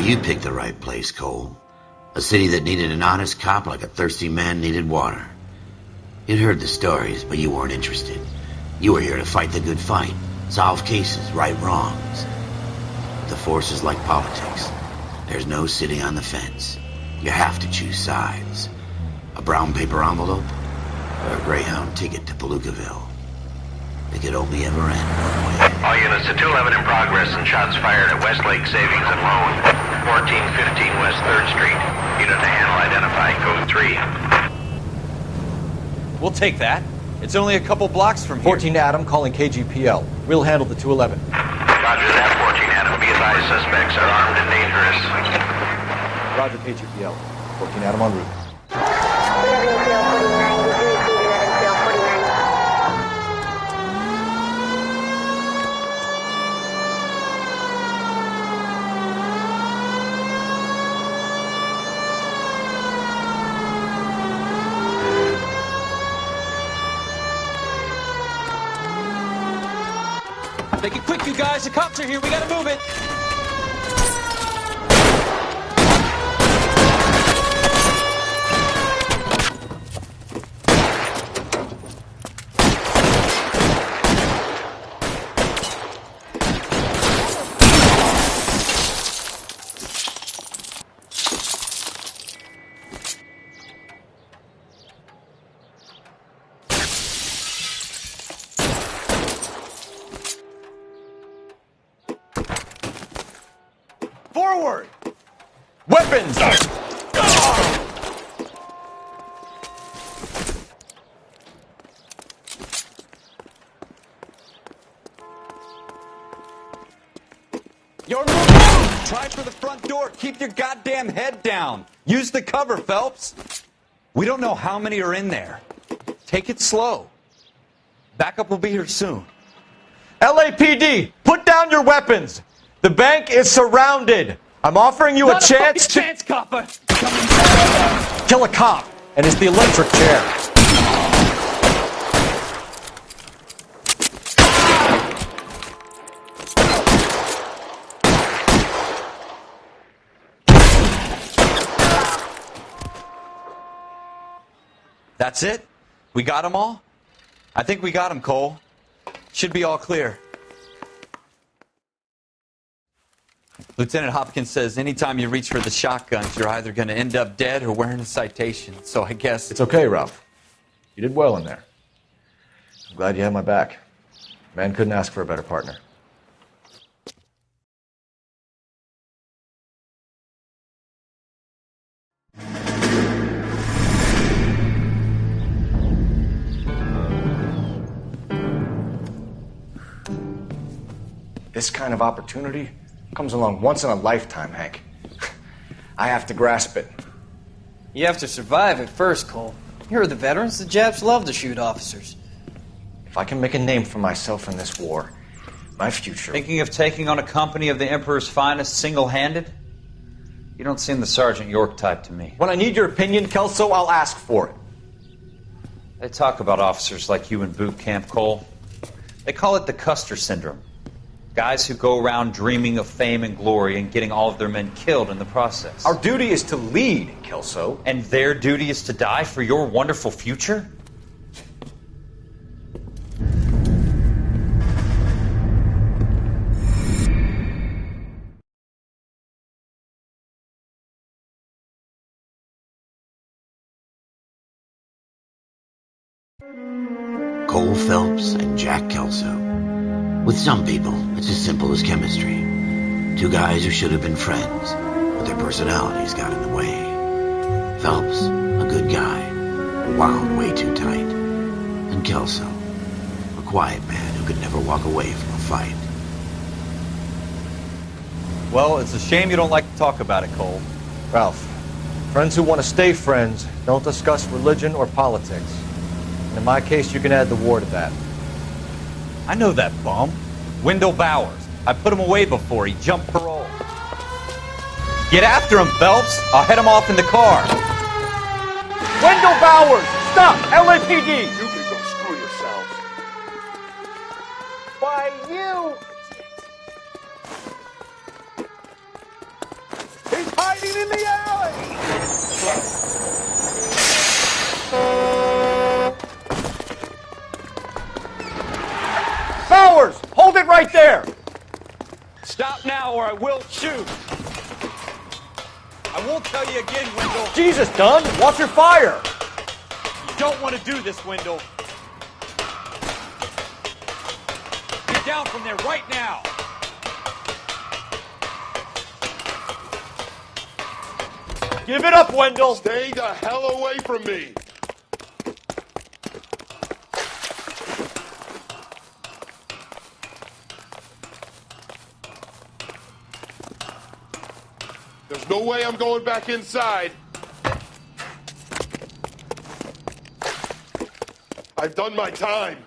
You picked the right place, Cole. A city that needed an honest cop like a thirsty man needed water. You'd heard the stories, but you weren't interested. You were here to fight the good fight, solve cases, right wrongs. But the force is like politics. There's no sitting on the fence. You have to choose sides. A brown paper envelope or a Greyhound ticket to Palookaville. It could only ever end one way. All units to 211 in progress and shots fired at Westlake Savings and Loan, 1415 West 3rd Street. Unit to handle identified, code 3. We'll take that. It's only a couple blocks from here. 14 Adam calling KGPL. We'll handle the 211. Roger that, 14 Adam. Be advised, suspects are armed and dangerous. Roger, KGPL. 14 Adam en route. Make it quick, you guys. The cops are here. We gotta move it. Forward! Weapons! You're moving! Try for the front door. Keep your goddamn head down. Use the cover, Phelps. We don't know how many are in there. Take it slow. Backup will be here soon. LAPD, put down your weapons! The bank is surrounded. I'm offering you a chance to chance, copper. kill a cop, and it's the electric chair. That's it? We got them all? I think we got them, Cole. Should be all clear. Lieutenant Hopkins says anytime you reach for the shotguns, you're either going to end up dead or wearing a citation. So I guess... It's okay, Ralph. You did well in there. I'm glad you had my back. Man couldn't ask for a better partner. This kind of opportunity comes along once in a lifetime, Hank. I have to grasp it. You have to survive it first, Cole. Here are the veterans. The Japs love to shoot officers. If I can make a name for myself in this war, my future... Thinking of taking on a company of the Emperor's finest single-handed? You don't seem the Sergeant York type to me. When I need your opinion, Kelso, I'll ask for it. They talk about officers like you in boot camp, Cole. They call it the Custer Syndrome. Guys who go around dreaming of fame and glory and getting all of their men killed in the process. Our duty is to lead, Kelso. And their duty is to die for your wonderful future? Cole Phelps and Jack Kelso. With some people, it's as simple as chemistry. Two guys who should have been friends, but their personalities got in the way. Phelps, a good guy, wound way too tight. And Kelso, a quiet man who could never walk away from a fight. Well, it's a shame you don't like to talk about it, Cole. Ralph, friends who want to stay friends don't discuss religion or politics. And in my case, you can add the war to that. I know that bum. Wendell Bowers. I put him away before he jumped parole. Get after him, Phelps. I'll head him off in the car. Wendell Bowers! Stop! LAPD! You can go screw yourselves. Why, you... fighting in the alley! Bowers, hold it right there! Stop now or I will shoot. I won't tell you again, Wendell. Jesus, Dunn, watch your fire! You don't want to do this, Wendell. Get down from there right now. Give it up, Wendell! Stay the hell away from me! There's no way I'm going back inside. I've done my time.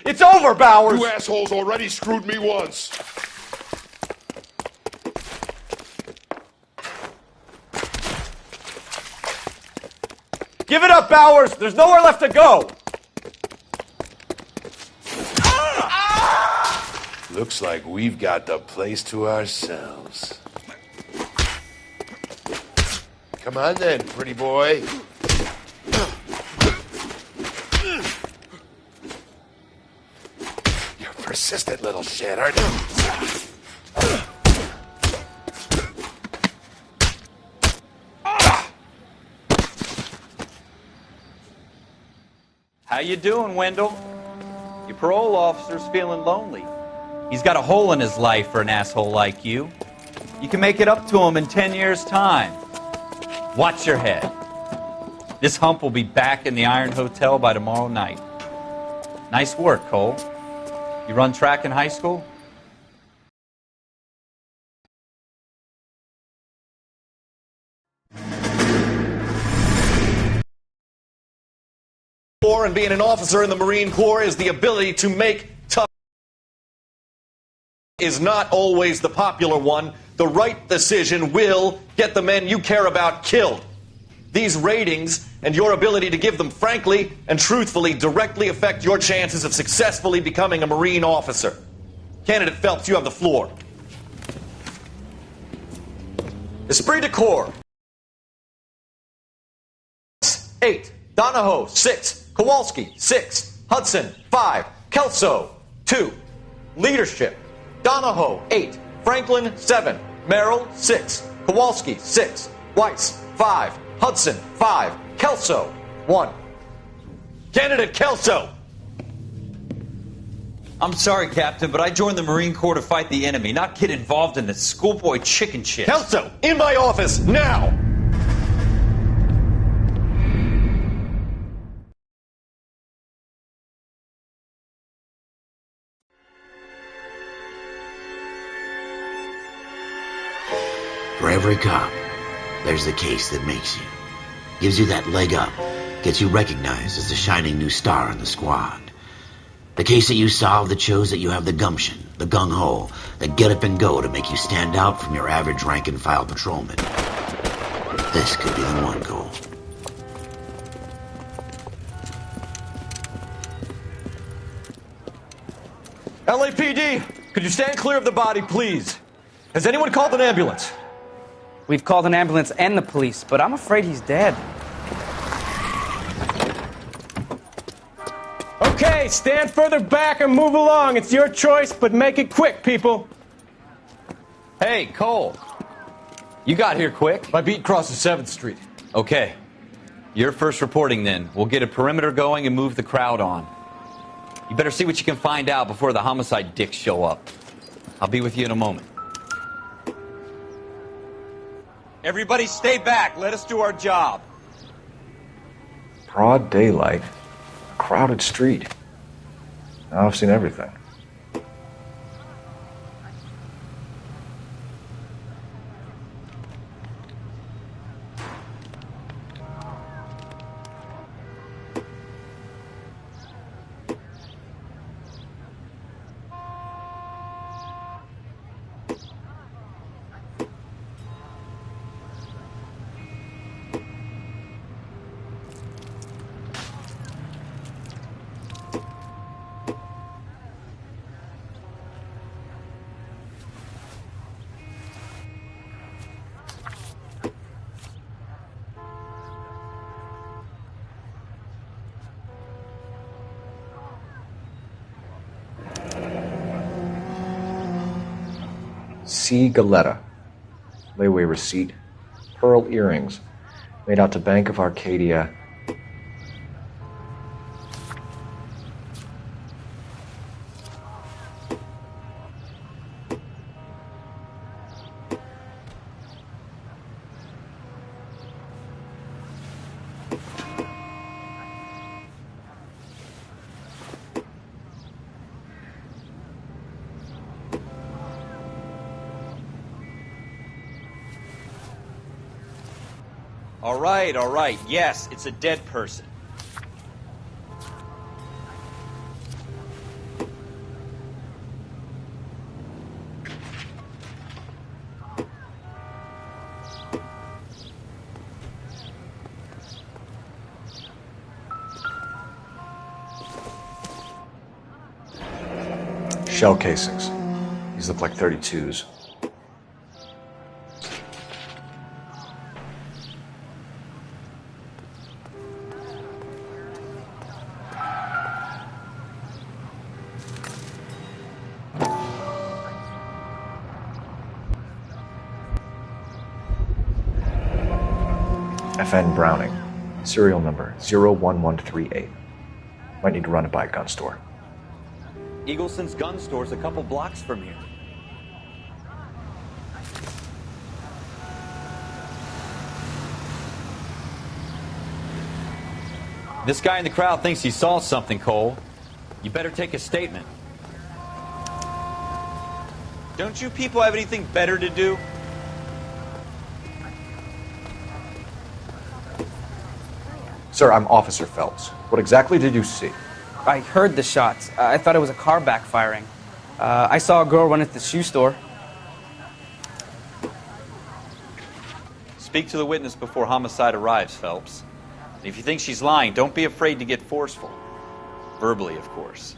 It's over, Bowers! You assholes already screwed me once. Give it up, Bowers! There's nowhere left to go! Looks like we've got the place to ourselves. Come on then, pretty boy. You're a persistent little shit, aren't you? How you doing, Wendell? Your parole officer's feeling lonely. He's got a hole in his life for an asshole like you. You can make it up to him in 10 years' time. Watch your head. This hump will be back in the Iron Hotel by tomorrow night. Nice work, Cole. You run track in high school? And being an officer in the Marine Corps is the ability to make tough is not always the popular one. The right decision will get the men you care about killed. These ratings and your ability to give them frankly and truthfully directly affect your chances of successfully becoming a Marine officer. Candidate Phelps, you have the floor. Esprit de Corps. 8. Donahoe, 6. Kowalski, 6. Hudson, 5. Kelso, 2. Leadership. Donahoe, 8. Franklin, 7. Merrill, 6. Kowalski, 6. Weiss, 5. Hudson, 5. Kelso, 1. Candidate Kelso. I'm sorry, Captain, but I joined the Marine Corps to fight the enemy, not get involved in this schoolboy chicken shit. Kelso, in my office, now! For every cop, there's the case that makes you. Gives you that leg up. Gets you recognized as the shining new star in the squad. The case that you solve that shows that you have the gumption, the gung-ho, the get up and go to make you stand out from your average rank-and-file patrolman. This could be the one, Cole. LAPD, could you stand clear of the body, please? Has anyone called an ambulance? We've called an ambulance and the police, but I'm afraid he's dead. Okay, stand further back and move along. It's your choice, but make it quick, people. Hey, Cole. You got here quick. My beat crosses 7th Street. Okay. You're first reporting then. We'll get a perimeter going and move the crowd on. You better see what you can find out before the homicide dicks show up. I'll be with you in a moment. Everybody stay back. Let us do our job. Broad daylight. Crowded street. Now I've seen everything. C. Galetta. Layaway receipt. Pearl earrings. Made out to Bank of Arcadia. All right. Yes, it's a dead person. Shell casings. These look like 32s. FN Browning. Serial number 01138. Might need to run it by a gun store. Eagleson's gun store's a couple blocks from here. This guy in the crowd thinks he saw something, Cole. You better take a statement. Don't you people have anything better to do? Sir, I'm Officer Phelps. What exactly did you see? I heard the shots. I thought it was a car backfiring. I saw a girl run at the shoe store. Speak to the witness before homicide arrives, Phelps. And if you think she's lying, don't be afraid to get forceful. Verbally, of course.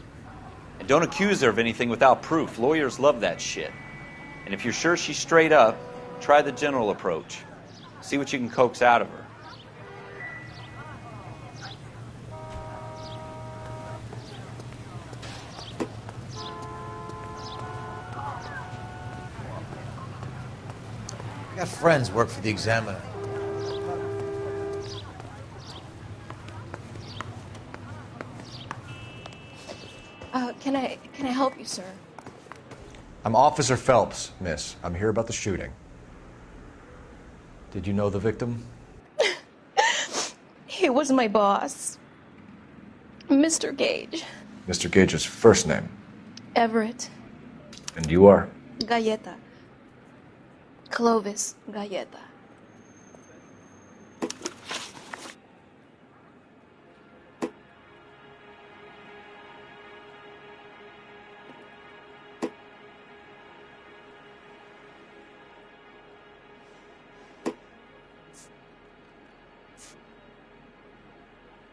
And don't accuse her of anything without proof. Lawyers love that shit. And if you're sure she's straight up, try the general approach. See what you can coax out of her. I got friends work for the Examiner. Can I help you, sir? I'm Officer Phelps, miss. I'm here about the shooting. Did you know the victim? He was my boss, Mr. Gage. Mr. Gage's first name. Everett. And you are? Galleta. Clovis Galleta.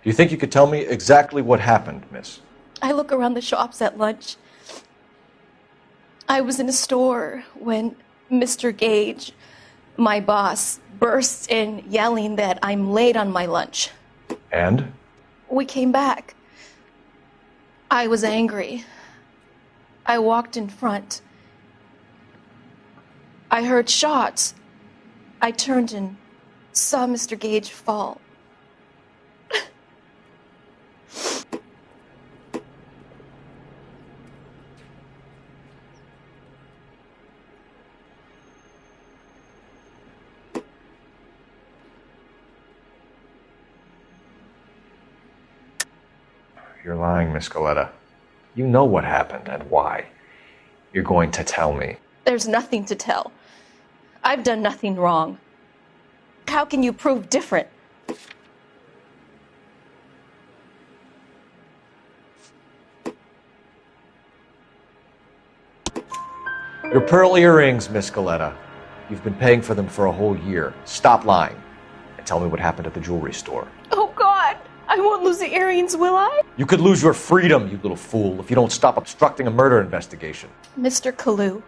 Do you think you could tell me exactly what happened, miss? I look around the shops at lunch. I was in a store when Mr. Gage, my boss, bursts in yelling that I'm late on my lunch. And? We came back. I was angry. I walked in front. I heard shots. I turned and saw Mr. Gage fall. You're lying, Miss Galetta. You know what happened and why. You're going to tell me. There's nothing to tell. I've done nothing wrong. How can you prove different? Your pearl earrings, Miss Galetta. You've been paying for them for a whole year. Stop lying and tell me what happened at the jewelry store. Oh, God! I won't lose the earrings, will I? You could lose your freedom, you little fool, if you don't stop obstructing a murder investigation. Mr. Kalu.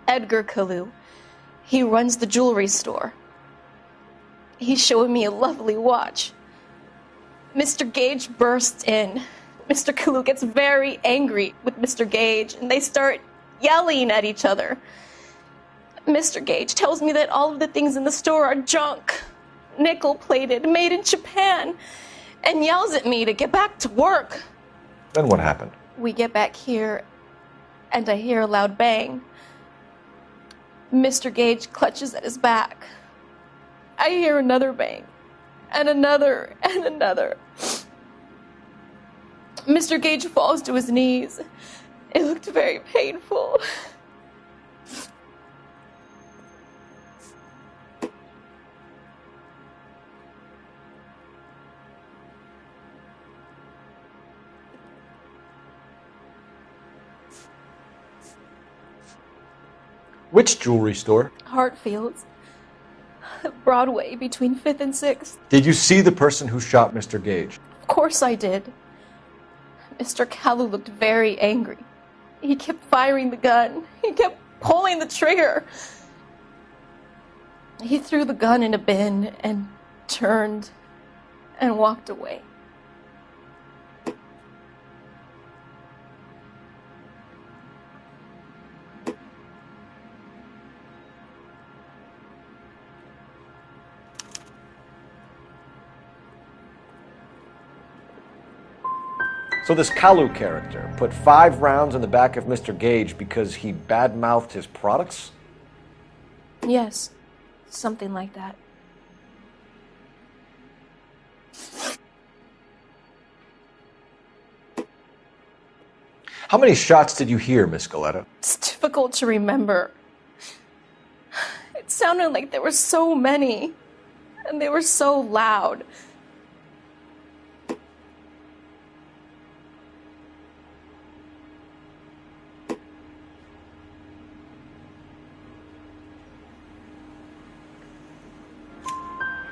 Edgar Kalu. He runs the jewelry store. He's showing me a lovely watch. Mr. Gage bursts in. Mr. Kalu gets very angry with Mr. Gage, and they start yelling at each other. Mr. Gage tells me that all of the things in the store are junk, nickel-plated, made in Japan, and yells at me to get back to work. Then what happened? We get back here, and I hear a loud bang. Mr. Gage clutches at his back. I hear another bang, and another, and another. Mr. Gage falls to his knees. It looked very painful. Which jewelry store? Hartfield's. Broadway, between 5th and 6th. Did you see the person who shot Mr. Gage? Of course I did. Mr. Kalu looked very angry. He kept firing the gun. He kept pulling the trigger. He threw the gun in a bin and turned and walked away. So this Kalu character put 5 rounds in the back of Mr. Gage because he badmouthed his products? Yes, something like that. How many shots did you hear, Miss Galetta? It's difficult to remember. It sounded like there were so many, and they were so loud.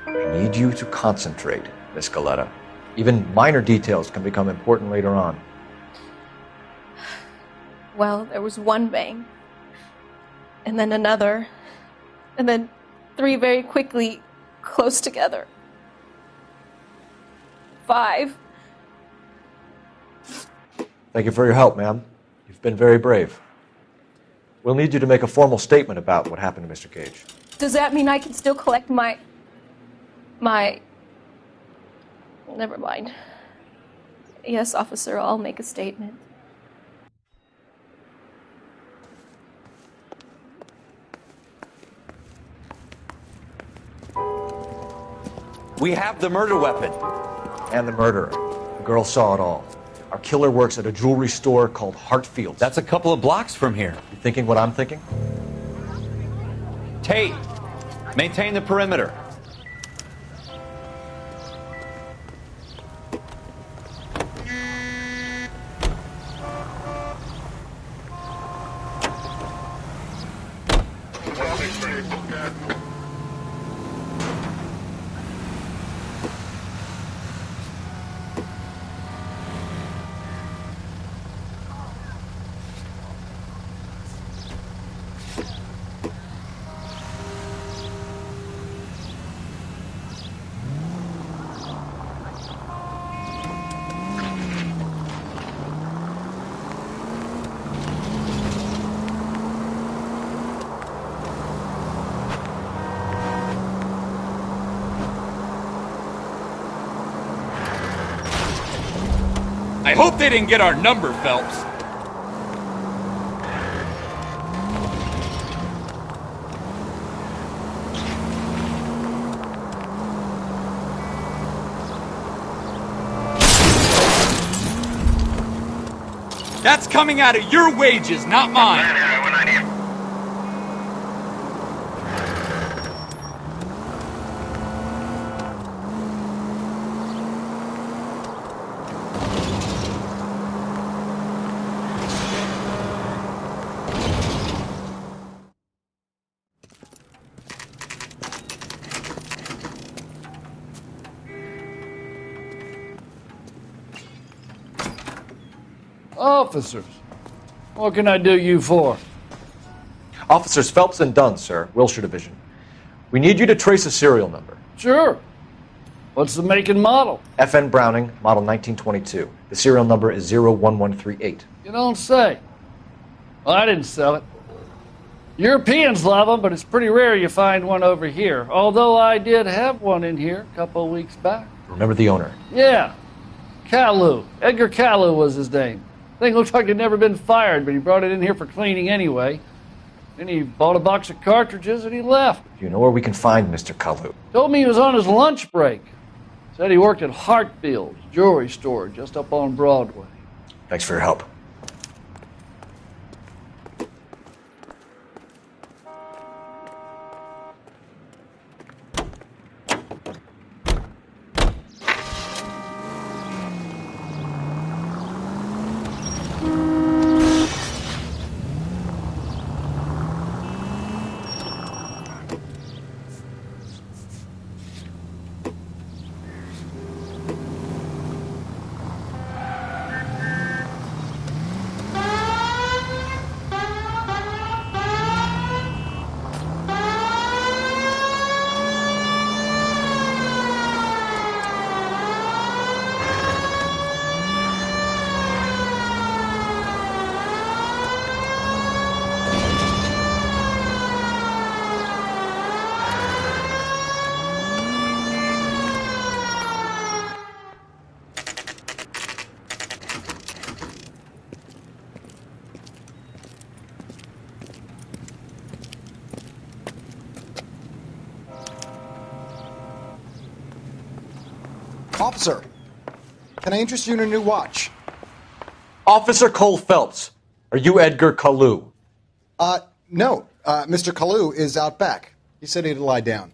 I need you to concentrate, Miss Galetta. Even minor details can become important later on. Well, there was one bang, and then another, and then 3 very quickly, close together. 5. Thank you for your help, ma'am. You've been very brave. We'll need you to make a formal statement about what happened to Mr. Gage. Does that mean I can still collect my... Never mind. Yes, officer, I'll make a statement. We have the murder weapon. And the murderer. The girl saw it all. Our killer works at a jewelry store called Hartfield's. That's a couple of blocks from here. You thinking what I'm thinking? Tate, maintain the perimeter. I hope they didn't get our number, Phelps. That's coming out of your wages, not mine. Officers, what can I do you for? Officers Phelps and Dunn, sir, Wilshire Division. We need you to trace a serial number. Sure. What's the make and model? FN Browning, model 1922. The serial number is 01138. You don't say. Well, I didn't sell it. Europeans love them, but it's pretty rare you find one over here. Although I did have one in here a couple of weeks back. Remember the owner? Yeah. Caillou. Edgar Caillou was his name. Thing looks like he'd never been fired, but he brought it in here for cleaning anyway. Then he bought a box of cartridges and he left. Do you know where we can find Mr. Caillou? Told me he was on his lunch break. Said he worked at Hartfield's jewelry store just up on Broadway. Thanks for your help. Officer, can I interest you in a new watch? Officer Cole Phelps, are you Edgar Caillou? No. Mr. Caillou is out back. He said he'd lie down.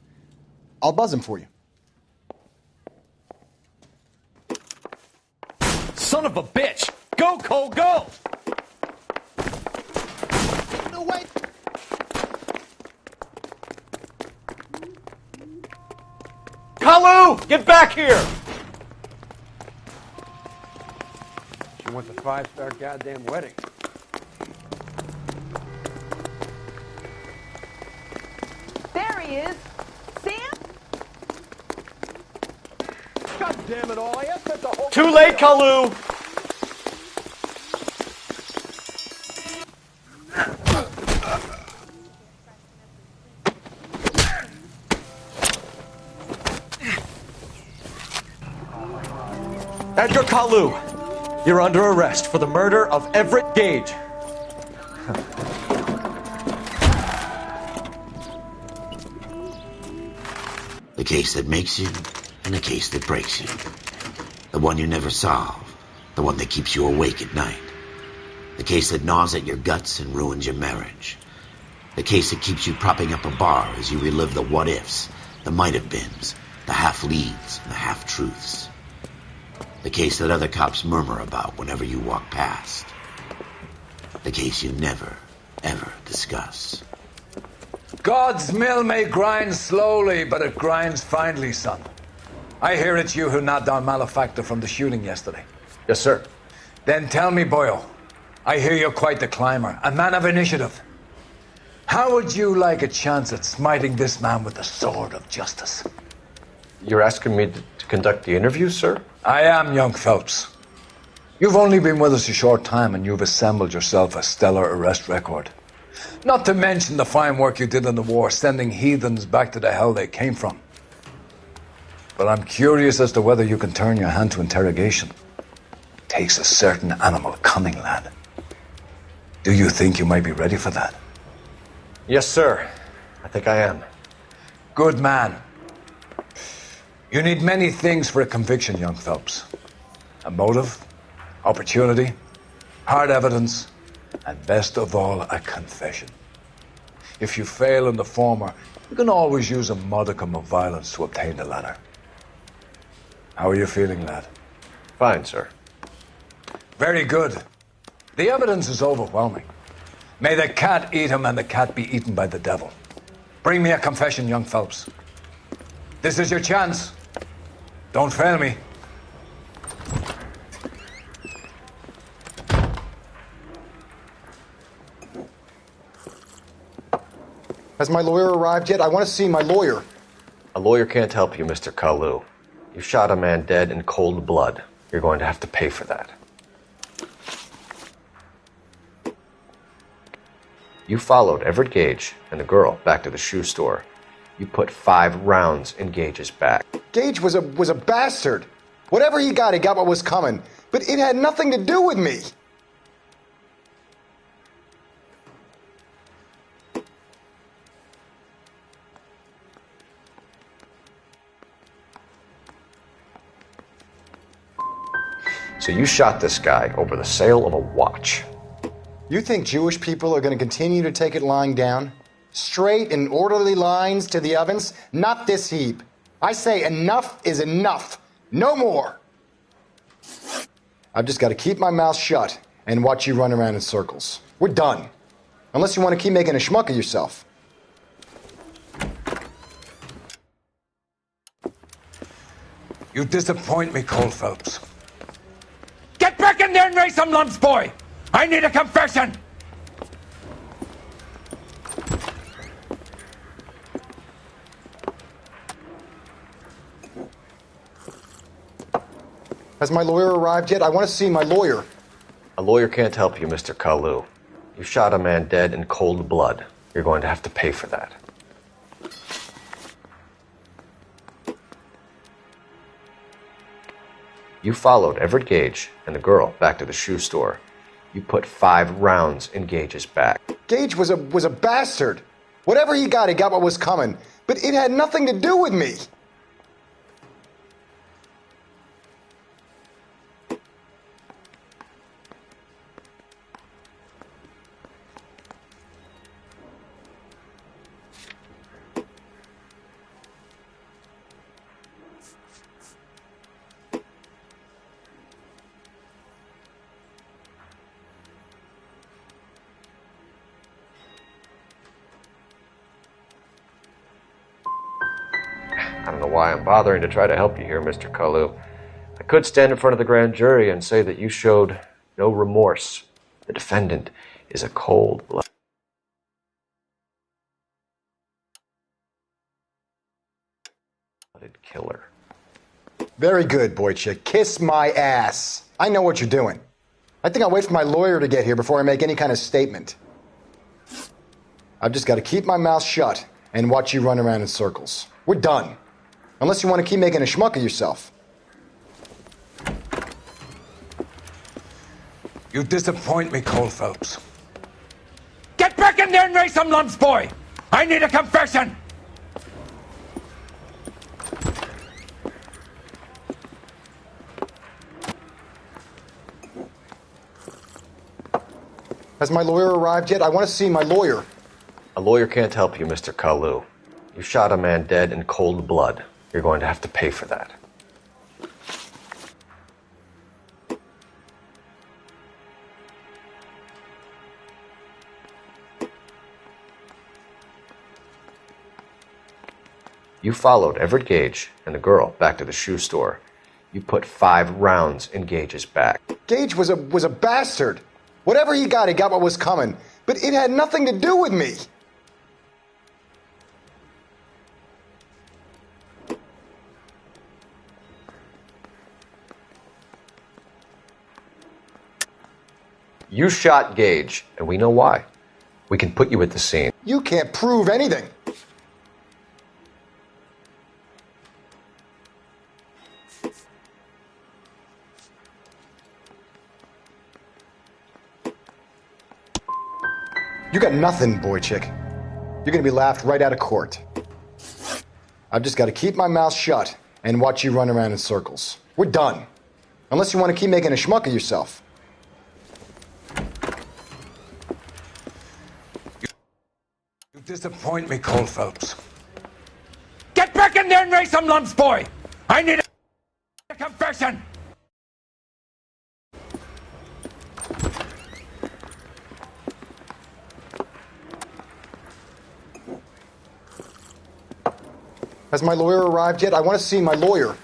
I'll buzz him for you. Son of a bitch! Go, Cole, go! No, wait! Caillou, get back here! She went to 5-star goddamn wedding. There he is. Sam? God damn it all, I spent the whole... Too late, Caillou! Edgar Caillou, you're under arrest for the murder of Everett Gage. The case that makes you, and the case that breaks you. The one you never solve, the one that keeps you awake at night. The case that gnaws at your guts and ruins your marriage. The case that keeps you propping up a bar as you relive the what-ifs, the might-have-beens, the half-leads, and the half-truths. The case that other cops murmur about whenever you walk past. The case you never, ever discuss. God's mill may grind slowly, but it grinds finely, son. I hear it's you who knocked down Malefactor from the shooting yesterday. Yes, sir. Then tell me, Boyle, I hear you're quite the climber, a man of initiative. How would you like a chance at smiting this man with the sword of justice? You're asking me to conduct the interview, sir? I am, young Phelps. You've only been with us a short time and you've assembled yourself a stellar arrest record. Not to mention the fine work you did in the war, sending heathens back to the hell they came from. But I'm curious as to whether you can turn your hand to interrogation. Takes a certain animal cunning, lad. Do you think you might be ready for that? Yes, sir. I think I am. Good man. You need many things for a conviction, young Phelps. A motive, opportunity, hard evidence, and best of all, a confession. If you fail in the former, you can always use a modicum of violence to obtain the latter. How are you feeling, lad? Fine, sir. Very good. The evidence is overwhelming. May the cat eat him and the cat be eaten by the devil. Bring me a confession, young Phelps. This is your chance. Don't fail me. Has my lawyer arrived yet? I want to see my lawyer. A lawyer can't help you, Mr. Caillou. You shot a man dead in cold blood. You're going to have to pay for that. You followed Everett Gage and the girl back to the shoe store. You put 5 rounds in Gage's back. Gage was a bastard. Whatever he got what was coming. But it had nothing to do with me. So you shot this guy over the sale of a watch. You think Jewish people are going to continue to take it lying down? Straight and orderly lines to the ovens? Not this heap. I say enough is enough. No more. I've just got to keep my mouth shut and watch you run around in circles. We're done. Unless you want to keep making a schmuck of yourself. You disappoint me, Cole Phelps. Get back in there and raise some lumps, boy! I need a confession! Has my lawyer arrived yet? I want to see my lawyer. A lawyer can't help you, Mr. Kalu. You shot a man dead in cold blood. You're going to have to pay for that. You followed Everett Gage and the girl back to the shoe store. You put 5 rounds in Gage's back. Gage was a bastard. Whatever he got what was coming. But it had nothing to do with me. I don't know why I'm bothering to try to help you here, Mr. Kalu. I could stand in front of the grand jury and say that you showed no remorse. The defendant is a cold-blooded killer. Very good, boy chick. Kiss my ass. I know what you're doing. I think I'll wait for my lawyer to get here before I make any kind of statement. I've just got to keep my mouth shut and watch you run around in circles. We're done. Unless you want to keep making a schmuck of yourself. You disappoint me, Cole Phelps. Get back in there and raise some lumps, boy! I need a confession! Has my lawyer arrived yet? I want to see my lawyer. A lawyer can't help you, Mr. Kalu. You shot a man dead in cold blood. You're going to have to pay for that. You followed Everett Gage and the girl back to the shoe store. You put 5 rounds in Gage's back. Gage was a bastard. Whatever he got what was coming. But it had nothing to do with me. You shot Gage, and we know why. We can put you at the scene. You can't prove anything. You got nothing, boy chick. You're going to be laughed right out of court. I've just got to keep my mouth shut and watch you run around in circles. We're done. Unless you want to keep making a schmuck of yourself. You disappoint me, Cole Phelps. Get back in there and raise some lumps, boy! I need a confession! Has my lawyer arrived yet? I want to see my lawyer.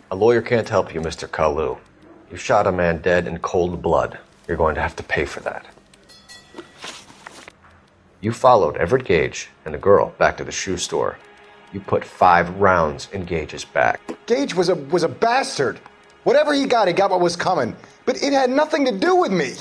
A lawyer can't help you, Mr. Kalu. You shot a man dead in cold blood. You're going to have to pay for that. You followed Everett Gage and the girl back to the shoe store. You put 5 rounds in Gage's back. Gage was a bastard. Whatever he got what was coming. But it had nothing to do with me.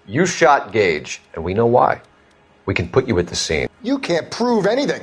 You shot Gage, and we know why. We can put you at the scene. You can't prove anything.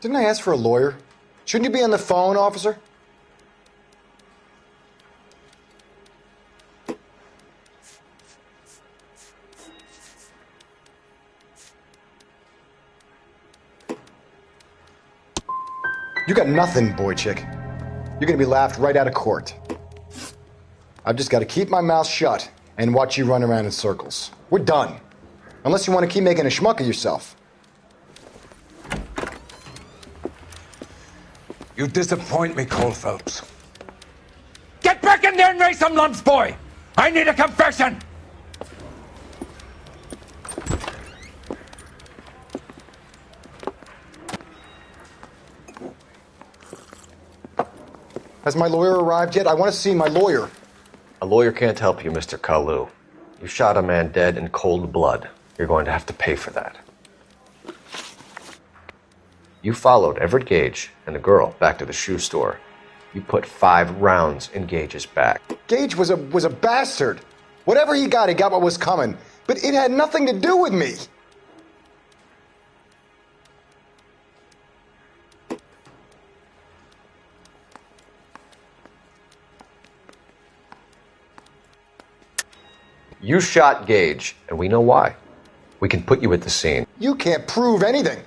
Didn't I ask for a lawyer? Shouldn't you be on the phone, officer? You got nothing, boy chick. You're gonna be laughed right out of court. I've just got to keep my mouth shut and watch you run around in circles. We're done. Unless you want to keep making a schmuck of yourself. You disappoint me, Cole Phelps. Get back in there and raise some lumps, boy! I need a confession! Has my lawyer arrived yet? I want to see my lawyer. A lawyer can't help you, Mr. Kalu. You shot a man dead in cold blood. You're going to have to pay for that. You followed Everett Gage and the girl back to the shoe store. You put 5 rounds in Gage's back. Gage was a bastard. Whatever he got what was coming. But it had nothing to do with me. You shot Gage, and we know why. We can put you at the scene. You can't prove anything.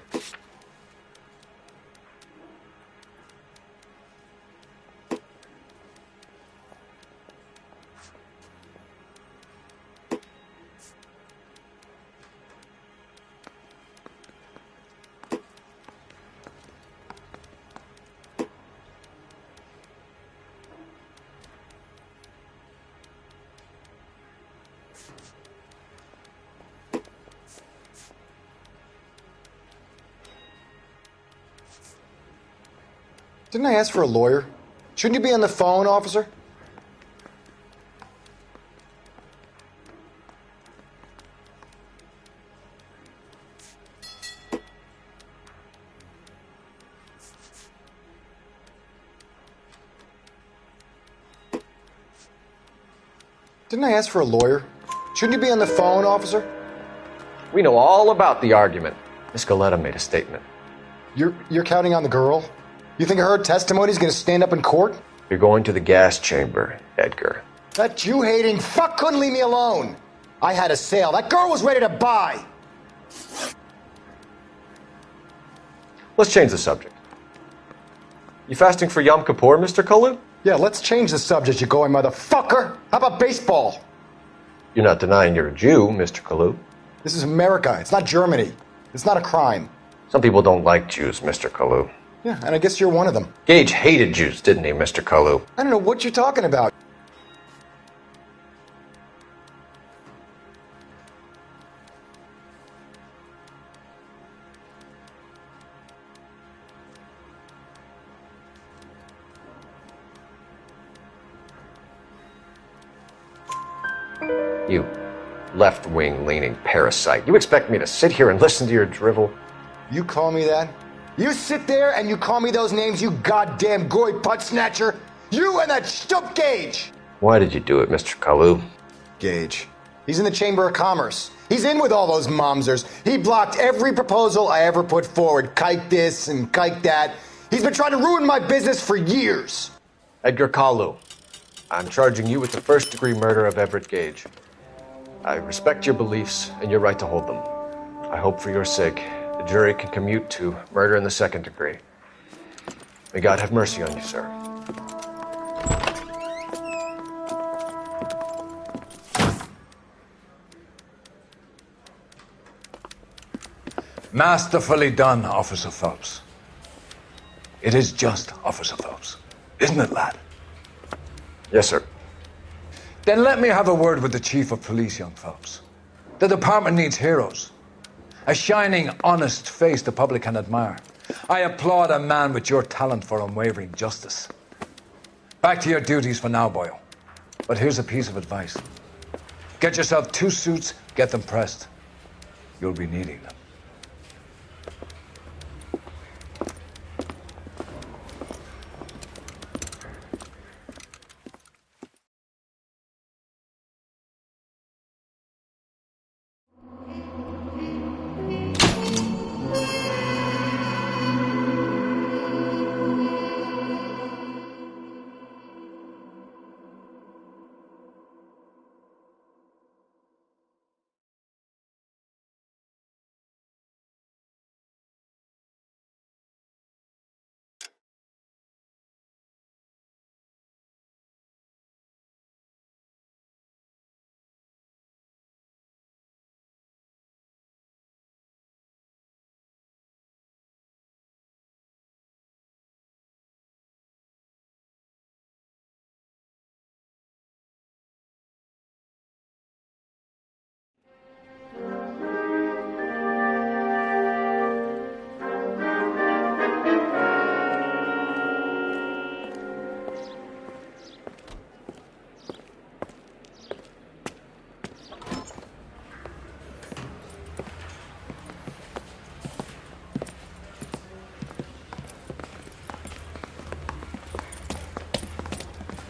Didn't I ask for a lawyer? Shouldn't you be on the phone, officer? Didn't I ask for a lawyer? Shouldn't you be on the phone, officer? We know all about the argument. Miss Galetta made a statement. You're counting on the girl? You think her testimony is going to stand up in court? You're going to the gas chamber, Edgar. That Jew-hating fuck couldn't leave me alone. I had a sale. That girl was ready to buy. Let's change the subject. You fasting for Yom Kippur, Mr. Kalu? Yeah, let's change the subject, you going motherfucker. How about baseball? You're not denying you're a Jew, Mr. Kalu. This is America. It's not Germany. It's not a crime. Some people don't like Jews, Mr. Kalu. Yeah, and I guess you're one of them. Gage hated Jews, didn't he, Mr. Kalu? I don't know what you're talking about. You left-wing leaning parasite. You expect me to sit here and listen to your drivel? You call me that? You sit there and you call me those names, you goddamn goy putt snatcher? You and that stup Gage! Why did you do it, Mr. Kalu? Gage. He's in the Chamber of Commerce. He's in with all those momsers. He blocked every proposal I ever put forward. Kike this and kike that. He's been trying to ruin my business for years. Edgar Kalu, I'm charging you with the first-degree murder of Everett Gage. I respect your beliefs and your right to hold them. I hope for your sake the jury can commute to murder in the second degree. May God have mercy on you, sir. Masterfully done, Officer Phelps. It is just Officer Phelps. Isn't it, lad? Yes, sir. Then let me have a word with the Chief of Police, young Phelps. The department needs heroes. A shining, honest face the public can admire. I applaud a man with your talent for unwavering justice. Back to your duties for now, boyo. But here's a piece of advice. Get yourself 2 suits, get them pressed. You'll be needing them.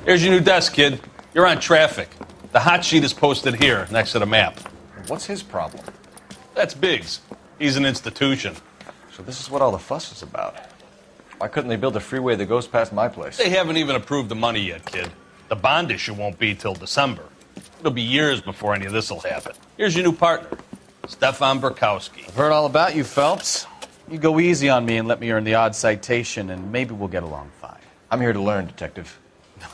Here's your new desk, kid. You're on traffic. The hot sheet is posted here, next to the map. What's his problem? That's Biggs. He's an institution. So this is what all the fuss is about. Why couldn't they build a freeway that goes past my place? They haven't even approved the money yet, kid. The bond issue won't be till December. It'll be years before any of this will happen. Here's your new partner, Stefan Burkowski. I've heard all about you, Phelps. You go easy on me and let me earn the odd citation, and maybe we'll get along fine. I'm here to learn, Detective.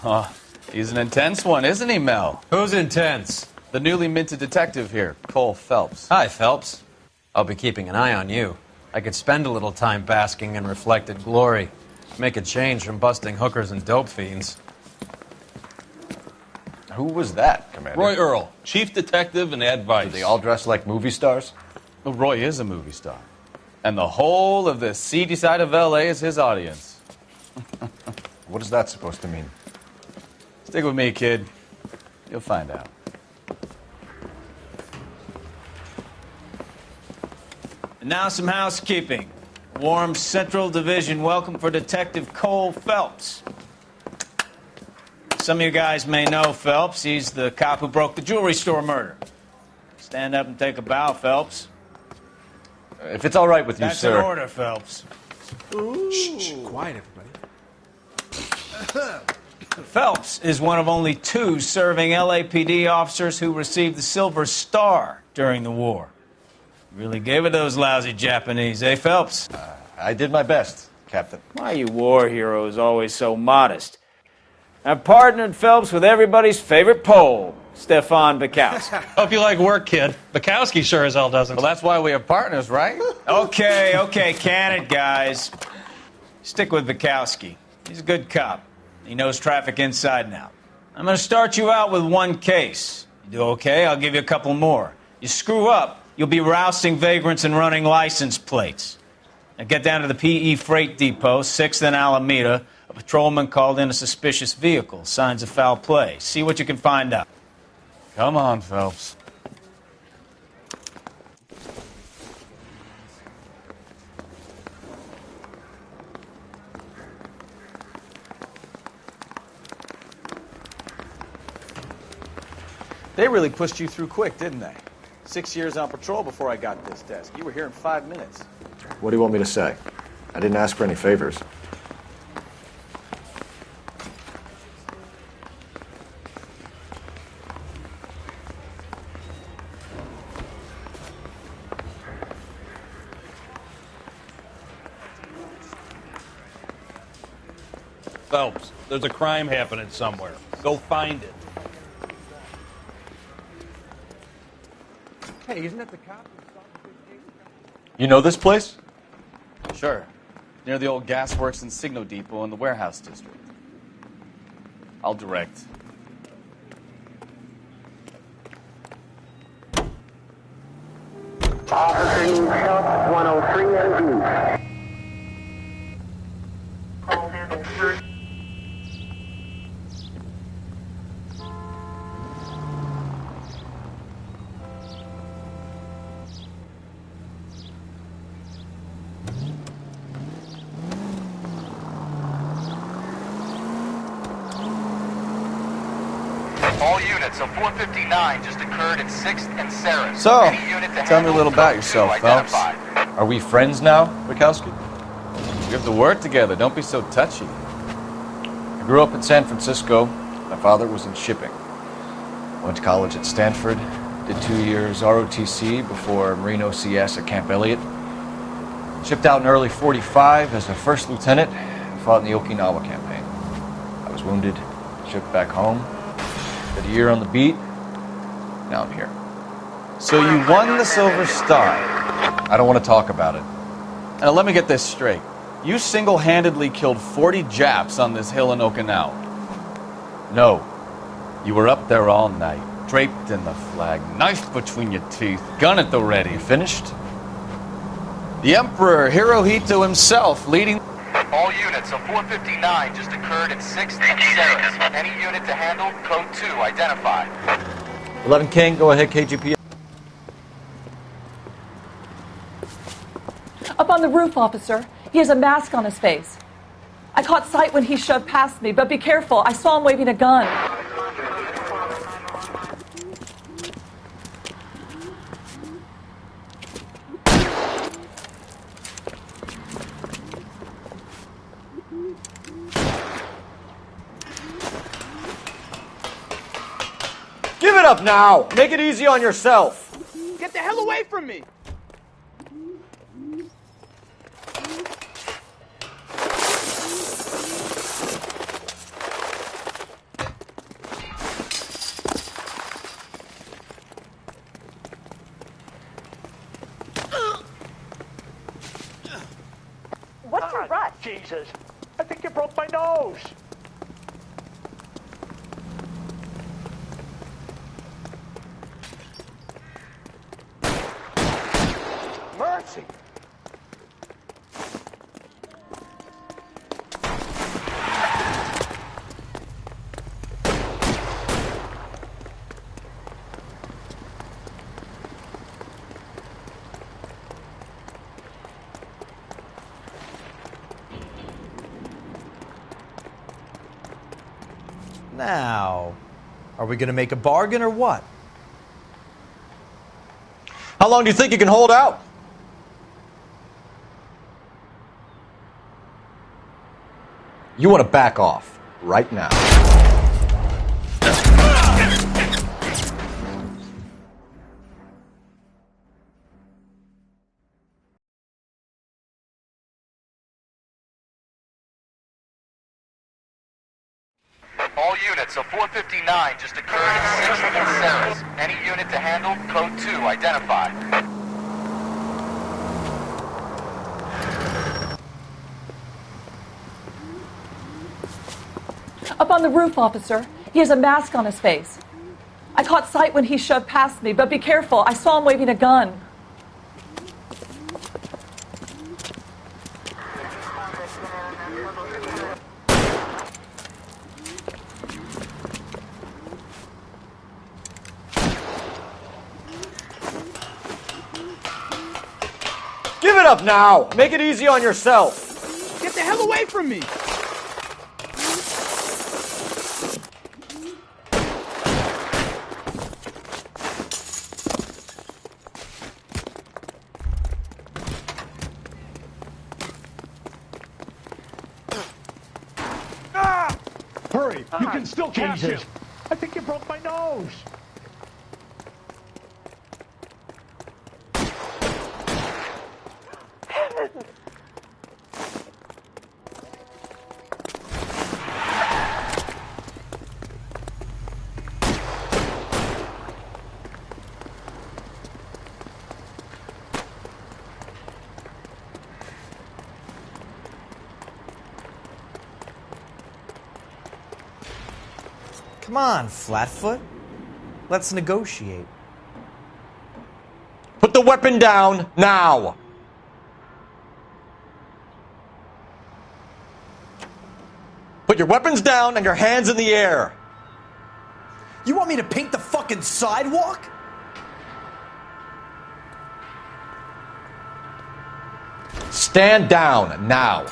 Oh, he's an intense one, isn't he, Mel? Who's intense? The newly minted detective here, Cole Phelps. Hi, Phelps. I'll be keeping an eye on you. I could spend a little time basking in reflected glory. Make a change from busting hookers and dope fiends. Who was that, Commander? Roy Earl, chief detective and advice. Do they all dress like movie stars? Well, Roy is a movie star. And the whole of the seedy side of L.A. is his audience. What is that supposed to mean? Stick with me, kid. You'll find out. And now some housekeeping. Warm Central Division welcome for Detective Cole Phelps. Some of you guys may know Phelps. He's the cop who broke the jewelry store murder. Stand up and take a bow, Phelps. If it's all right with you, That's sir. That's an order, Phelps. Shh, quiet, everybody. Phelps is one of only 2 serving LAPD officers who received the Silver Star during the war. Really gave it those lousy Japanese, eh, Phelps? I did my best, Captain. Why are you war heroes always so modest? I've partnered Phelps with everybody's favorite Pole, Stefan Burkowski. Hope you like work, kid. Bukowski sure as hell doesn't. Well, that's why we have partners, right? Okay, can it, guys. Stick with Bukowski. He's a good cop. He knows traffic inside and out. I'm going to start you out with 1 case. You do okay, I'll give you a couple more. You screw up, you'll be rousting vagrants and running license plates. Now get down to the PE Freight Depot, 6th and Alameda. A patrolman called in a suspicious vehicle. Signs of foul play. See what you can find out. Come on, Phelps. They really pushed you through quick, didn't they? 6 years on patrol before I got this desk. You were here in 5 minutes. What do you want me to say? I didn't ask for any favors. Phelps, there's a crime happening somewhere. Go find it. Hey, isn't that the cop? You know this place? Sure. Near the old gasworks and Signo Depot in the warehouse district. I'll direct. Officer needs help, 103 and B. All units, a 459 just occurred at 6th and Sarah. So, tell me a little about yourself, Phelps. Are we friends now, Bukowski? We have to work together. Don't be so touchy. I grew up in San Francisco. My father was in shipping. Went to college at Stanford. Did 2 years ROTC before Marine CS at Camp Elliott. Shipped out in early 45 as a first lieutenant and fought in the Okinawa campaign. I was wounded, shipped back home. Did a year on the beat. Now I'm here. So you won the Silver Star. I don't want to talk about it. Now let me get this straight. You single-handedly killed 40 Japs on this hill in Okinawa. No. You were up there all night, draped in the flag, knife between your teeth, gun at the ready. Finished? The Emperor Hirohito himself leading... All units, a 459 just occurred at 6th and Sarah. Any unit to handle, code 2, identified. 11 King, go ahead, KGP. Up on the roof, officer. He has a mask on his face. I caught sight when he shoved past me, but be careful. I saw him waving a gun. Give it up now! Make it easy on yourself! Get the hell away from me! What's your rush? Jesus, I think you broke my nose. Mercy. Now, are we going to make a bargain or what? How long do you think you can hold out? You want to back off right now. All units, a 459 just occurred at 6th and Sarah. Any unit to handle, code 2, identified. Up on the roof, officer. He has a mask on his face. I caught sight when he shoved past me, but be careful. I saw him waving a gun. Give it up now! Make it easy on yourself! Get the hell away from me! Hurry! You can still catch him! I think you broke my nose! Come on, Flatfoot. Let's negotiate. Put the weapon down now. Put your weapons down and your hands in the air. You want me to paint the fucking sidewalk? Stand down now.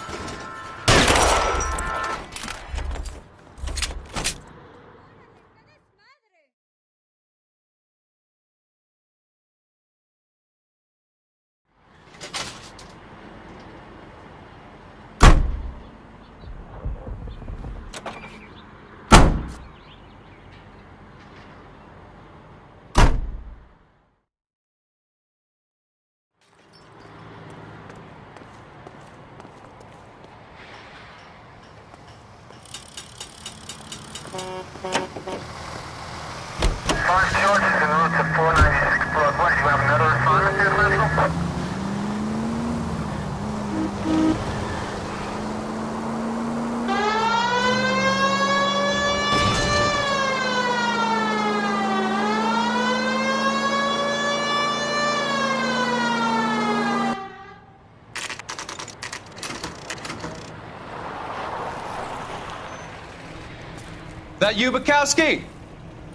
That you, Bukowski?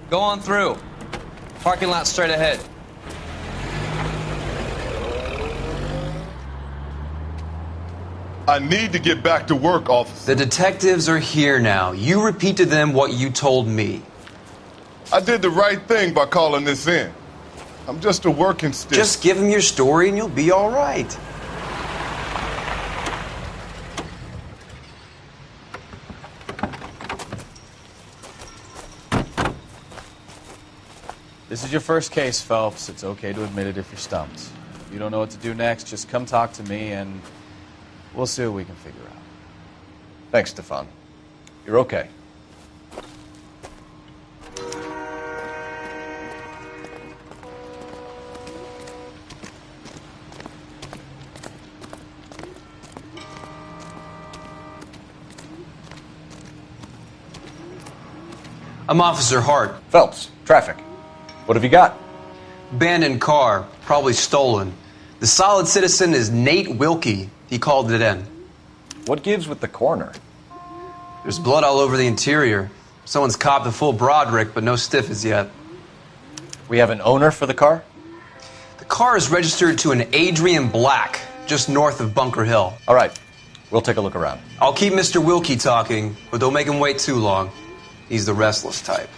Go on through. Parking lot straight ahead. I need to get back to work, officer. The detectives are here now. You repeat to them what you told me. I did the right thing by calling this in. I'm just a working stick. Just give them your story and you'll be all right. This is your first case, Phelps. It's okay to admit it if you're stumped. If you don't know what to do next, just come talk to me and we'll see what we can figure out. Thanks, Stefan. You're okay. I'm Officer Hart. Phelps, traffic. What have you got? Abandoned car, probably stolen. The solid citizen is Nate Wilkie. He called it in. What gives with the coroner? There's blood all over the interior. Someone's copped a full Broderick, but no stiff as yet. We have an owner for the car? The car is registered to an Adrian Black, just north of Bunker Hill. All right. We'll take a look around. I'll keep Mr. Wilkie talking, but don't make him wait too long. He's the restless type.